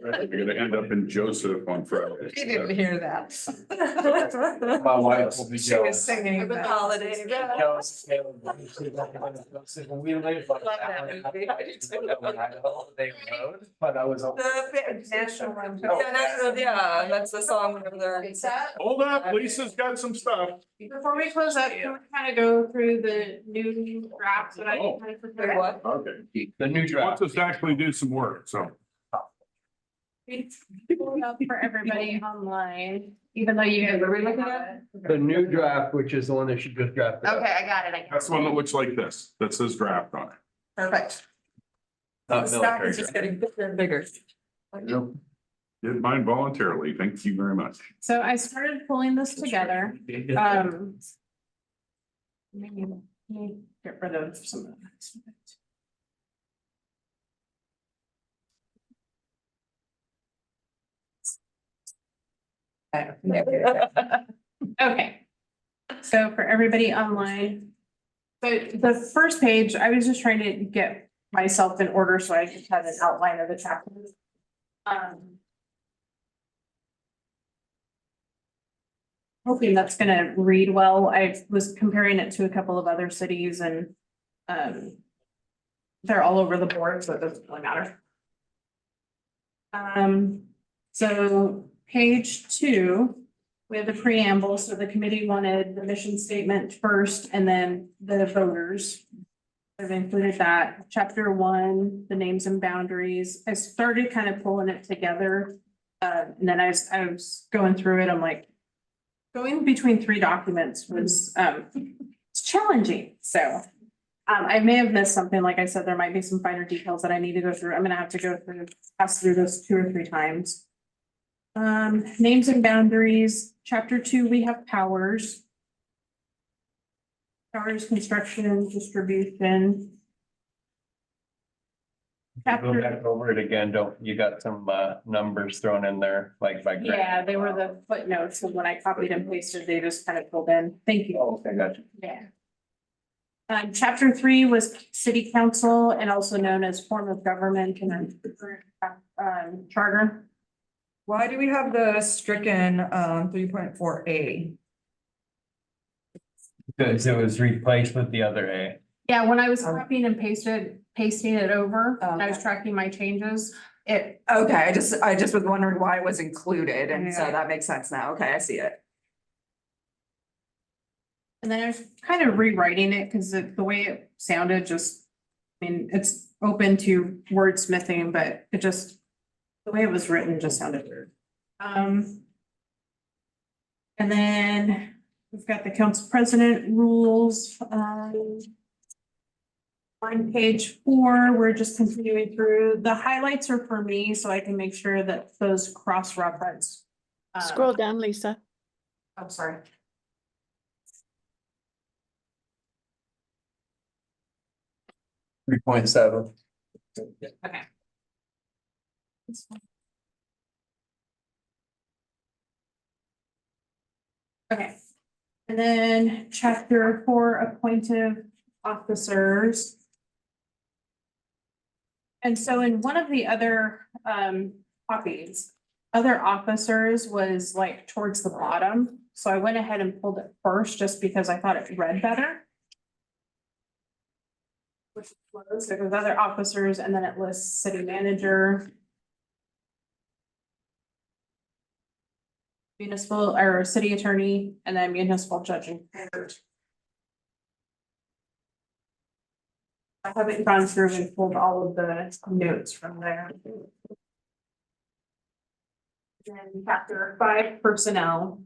We're gonna end up in Joseph on Friday. You didn't hear that. My wife will be She was jealous. singing the holiday. Jealous. But I was. Yeah, that's the song over there. Hold up, Lisa's got some stuff. Before we close up, can we kind of go through the new drafts that I Oh. kind of Wait, prepared? what? Okay. The new Wants draft. us to actually do some work, so. Pull it up for everybody online, even though you guys. What are we looking at? The new draft, which is the one that she just drafted. up. Okay, I got it. That's the one that looks like this, that says draft on it. Perfect. Not The stack military is just getting bigger and bigger. Did mine voluntarily. Thank you very much. So I started pulling this together. Maybe, let me get rid of some of that. Okay. So for everybody online. So the first page, I was just trying to get myself in order, so I just had an outline of the chapter. Hoping that's gonna read well. I was comparing it to a couple of other cities and they're all over the board, so it doesn't really matter. So page 2, we have the preamble. So the committee wanted the mission statement first and then the voters. I've included that. Chapter 1, the names and boundaries. I started kind of pulling it together. And then I was going through it. I'm like, going between 3 documents was it's challenging. So I may have missed something. Like I said, there might be some finer details that I need to go through. I'm gonna have to pass through this 2 or 3 times. Names and boundaries. Chapter 2, we have powers. Powers, construction, distribution. Go back over it again, don't, you got some numbers thrown in there, like by. grade. Yeah, they were the footnotes. So when I copied and pasted, they just kind of pulled in. Thank you. Oh, okay, gotcha. Yeah. Chapter 3 was city council and also known as form of government and then charter. Why do we have the stricken 3.4A? Because it was replaced with the other A. Yeah, when I was copying and pasting it over, and I was tracking my changes, it, Okay, I just was wondering why it was included, and so Yeah. that makes sense now. Okay, I see it. and then I was kind of rewriting it because the way it sounded just, I mean, it's open to wordsmithing, but it just, the way it was written just sounded weird. And then we've got the council president rules. On page 4, we're just continuing through. The highlights are for me, so I can make sure that those cross-reference. Scroll down, Lisa. I'm sorry. .7. Okay. Okay. And then chapter 4, appointed officers. And so in one of the other copies, other officers was like towards the bottom. So I went ahead and pulled it first just because I thought it read better. Which was, there was other officers and then it lists city manager. Municipal or city attorney and then municipal judge and court. I haven't gone through and pulled all of the notes from there. And chapter 5, personnel.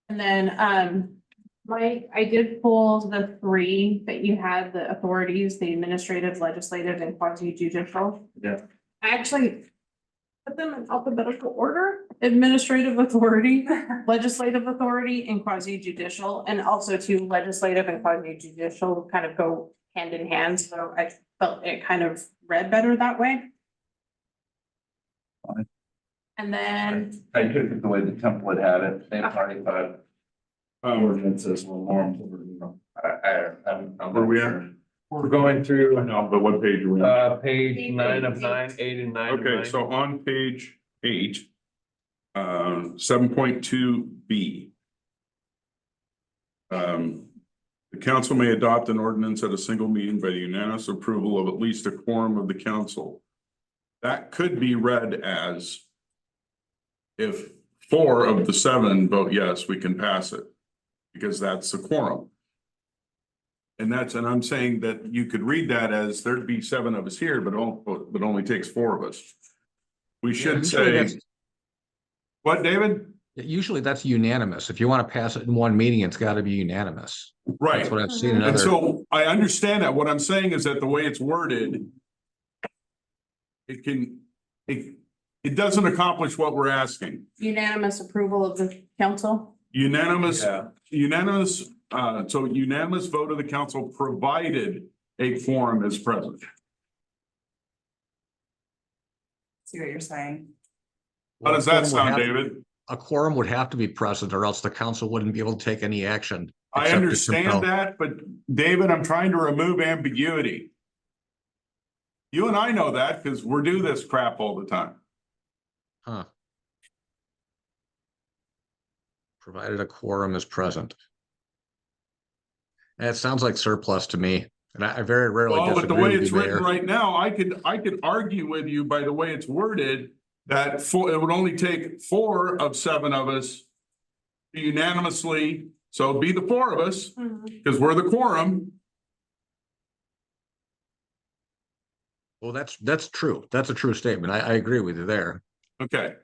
And then, Mike, I did pull the 3 that you had, the authorities, the administrative, legislative, and quasi judicial. Yeah. I actually put them in alphabetical order: administrative authority, legislative authority, and quasi judicial, and also to legislative and quasi judicial kind of go hand in hand. So I felt it kind of read better that way. Fine. And then, I took it the way the template had it. They probably thought ordinances were more important. I'm Where we not at? sure. We're going through No, but what page are we on? page 9 of 9, 8 and 9 of 9. Okay, so on page 8, 7.2B. The council may adopt an ordinance at a single meeting by the unanimous approval of at least a quorum of the council. That could be read as if 4 of the 7 vote yes, we can pass it, because that's a quorum. And I'm saying that you could read that as there'd be 7 of us here, but only takes 4 of us. We should Usually say, that's- what, David? Usually that's unanimous. If you want to pass it in one meeting, it's got to be unanimous. Right. That's what I've seen in And other. so I understand that. What I'm saying is that the way it's worded, it doesn't accomplish what we're asking. Unanimous approval of the council? Unanimous, Yeah. unanimous, so unanimous vote of the council provided a quorum is present. See what you're saying? How does that sound, David? A quorum would have to be present or else the council wouldn't be able to take any action. I except to understand compel. that, but David, I'm trying to remove ambiguity. You and I know that because we're do this crap all the time. Huh. Provided a quorum is present. And it sounds like surplus to me, and I very rarely Well, but the disagree way with it's you, written Mayor. right now, I could argue with you by the way it's worded that it would only take 4 of 7 of us unanimously, so it'd be the 4 of us, because we're the quorum. Well, that's true. That's a true statement. I agree with you there. Okay.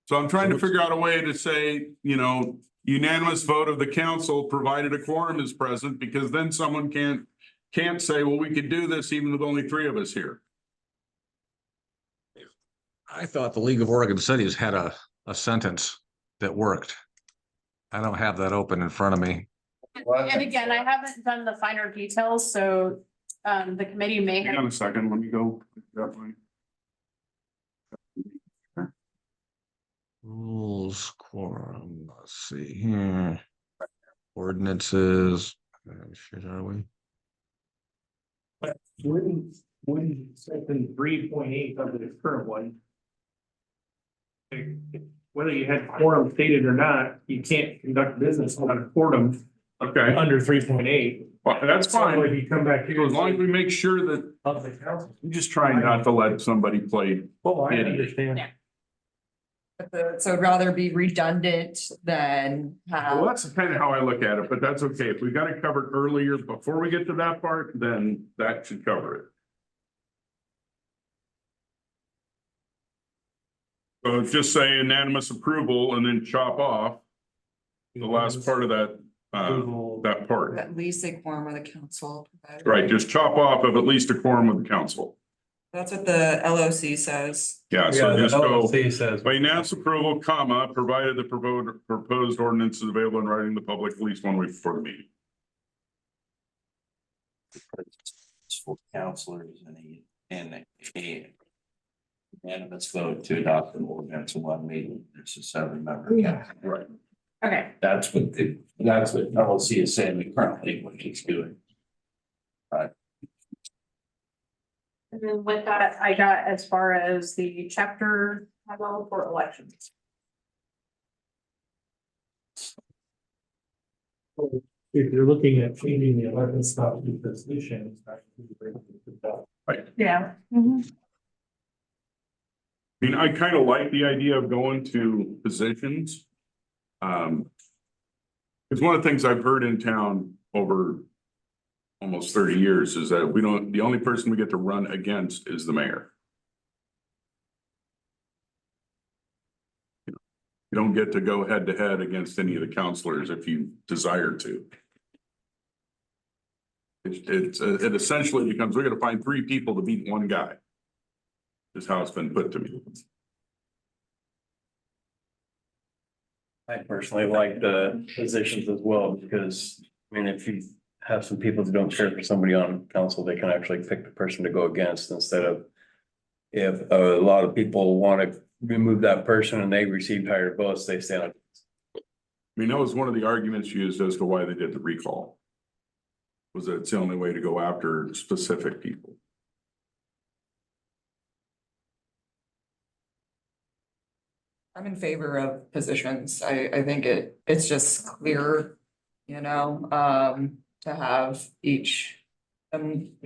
So I'm trying to figure out a way to say, unanimous vote of the council provided a quorum is present, because then someone can't say, well, we could do this even with only 3 of us here. I thought the League of Oregon Cities had a sentence that worked. I don't have that open in front of me. And again, I haven't done the finer details, so the committee may Hang have. on a second, let me go that way. Rules, quorum, let's see here. Ordinances. Shit, are we? Wouldn't section 3.8 of the current one. Whether you had quorum stated or not, you can't conduct business without a quorum Okay, under 3.8. well, that's fine. If you come back So here. as long as we make sure that, Of the council. I'm just trying not to let somebody play. Oh, I Idiot. understand. So I'd rather be redundant than Well, have, that's kind of how I look at it, but that's okay. If we got it covered earlier, before we get to that part, then that should cover it. So just say unanimous approval and then chop off the last part of that, that part. at least a quorum of the council. Right, just chop off of at least a quorum of the council. That's what the LOC says. Yeah, so the just go. LLC says. By unanimous approval, comma, provided the proposed ordinance is available in writing to the public at least 1 week before the meeting. For counselors and a unanimous vote to adopt an ordinance in one meeting. There's a 7-member. council. Right. Okay, That's what LLC is saying currently what it's doing. and then with that, I got as far as the chapter title for elections. If you're looking at changing the 11 stop to position. Yeah. I mean, I kind of like the idea of going to positions. It's one of the things I've heard in town over almost 30 years is that the only person we get to run against is the mayor. You don't get to go head to head against any of the counselors if you desire to. It essentially becomes, we're gonna find 3 people to beat 1 guy. Is how it's been put to me. I personally like the positions as well, because, I mean, if you have some people that don't care for somebody on council, they can actually pick the person to go against instead of. If a lot of people want to remove that person and they received higher votes, they stand up. I mean, that was one of the arguments used as to why they did the recall. Was that it's the only way to go after specific people. I'm in favor of positions. I think it's just clear, to have each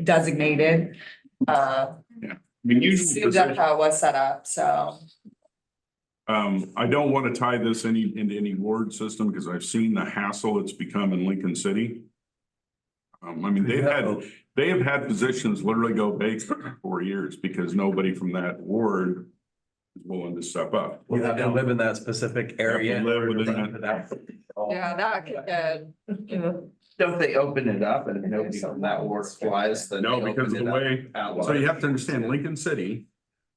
designated. I mean, usually, That's how it was set up, so. I don't want to tie this into any ward system because I've seen the hassle it's become in Lincoln City. I mean, they have had positions literally go vacant for 4 years because nobody from that ward is willing to step up. You have to live in that specific area. Have to live within Yeah, that could get, you know. Don't they open it up and nobody from that ward applies? then No, they because of open the it up way, so you have to understand Lincoln City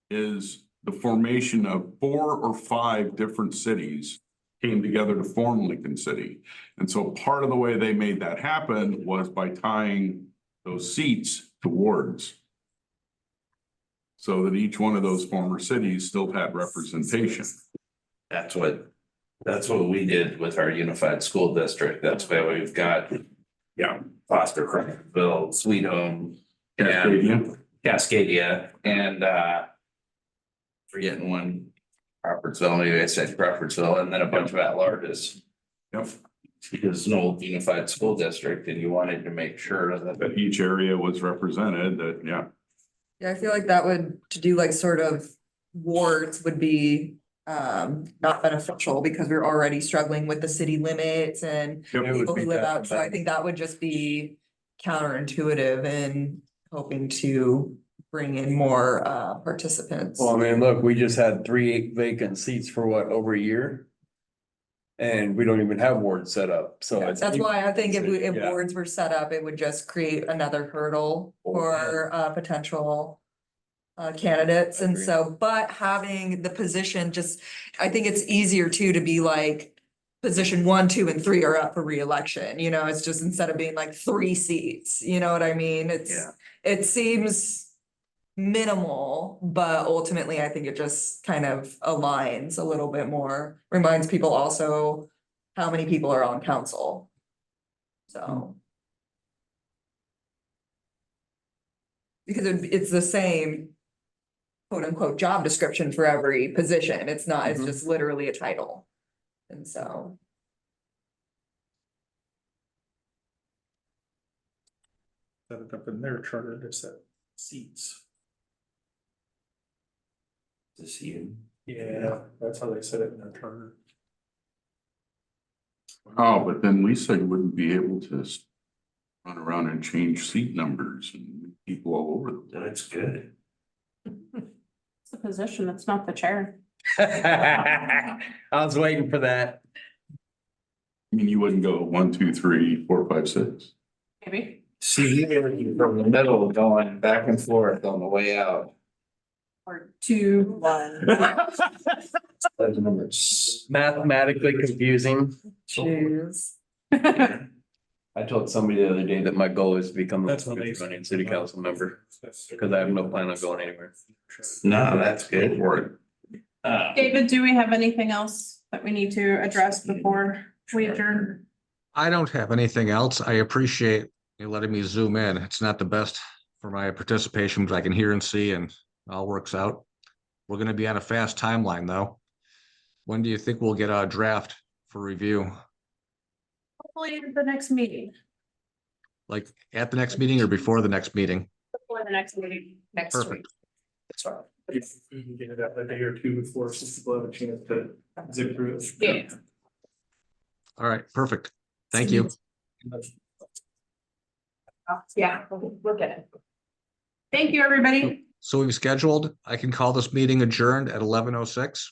is the formation of 4 or 5 different cities came together to form Lincoln City. And so part of the way they made that happen was by tying those seats to wards. So that each one of those former cities still had representation. That's what we did with our unified school district. That's why we've got, Yeah. Foster, Crawfordville, Sweet Home, Cascadia. Cascadia, and forgetting one, Crawfordsville, maybe I said Crawfordsville, and then a bunch of at-larges. Yep. Because an old unified school district, and you wanted to make sure that. That each area was represented, that, yeah. Yeah, I feel like that would, to do like sort of wards would be not beneficial because we're already struggling with the city limits and Yep. It would people be who live that out, so I think that would just be counterintuitive in hoping to bring in more participants. Well, I mean, look, we just had 3 vacant seats for what, over a year? And we don't even have wards set up, so it's. That's why I think if Yeah. boards were set up, it would just create another hurdle for potential candidates, and so, but having the position just, I think it's easier too to be like position 1, 2, and 3 are up for reelection, you know, it's just instead of being like 3 seats, you know what I mean? Yeah. It seems minimal, but ultimately I think it just kind of aligns a little bit more, reminds people also how many people are on council. So. Because it's the same quote unquote job description for every position. It's not, it's just literally a title. And so. Set it up in their charter to set seats. To see you. Yeah, that's how they set it in their charter. Oh, but then Lisa wouldn't be able to run around and change seat numbers and people all over the place. That's good. It's the position, it's not the chair. I was waiting for that. I mean, you wouldn't go 1, 2, 3, 4, 5, 6. Maybe. See, you from the middle going back and forth on the way out. Or 2, 1. Those numbers. Mathematically confusing. Jeez. I told somebody the other day that my goal is to become the That's what they running city council member, because I have no plan on going anywhere. No, that's good. For it. David, do we have anything else that we need to address before we adjourn? I don't have anything else. I appreciate you letting me zoom in. It's not the best for my participation, but I can hear and see and all works out. We're gonna be on a fast timeline though. When do you think we'll get a draft for review? Hopefully at the next meeting, Like at the next meeting or before the next meeting? before the next meeting. Next Perfect. week. If you can get it out a day or 2 before, so people have a chance to zip through it. Yeah. All right, perfect. Thank you. Yeah, we'll get it. Thank you, everybody. So we've scheduled, I can call this meeting adjourned at 11:06.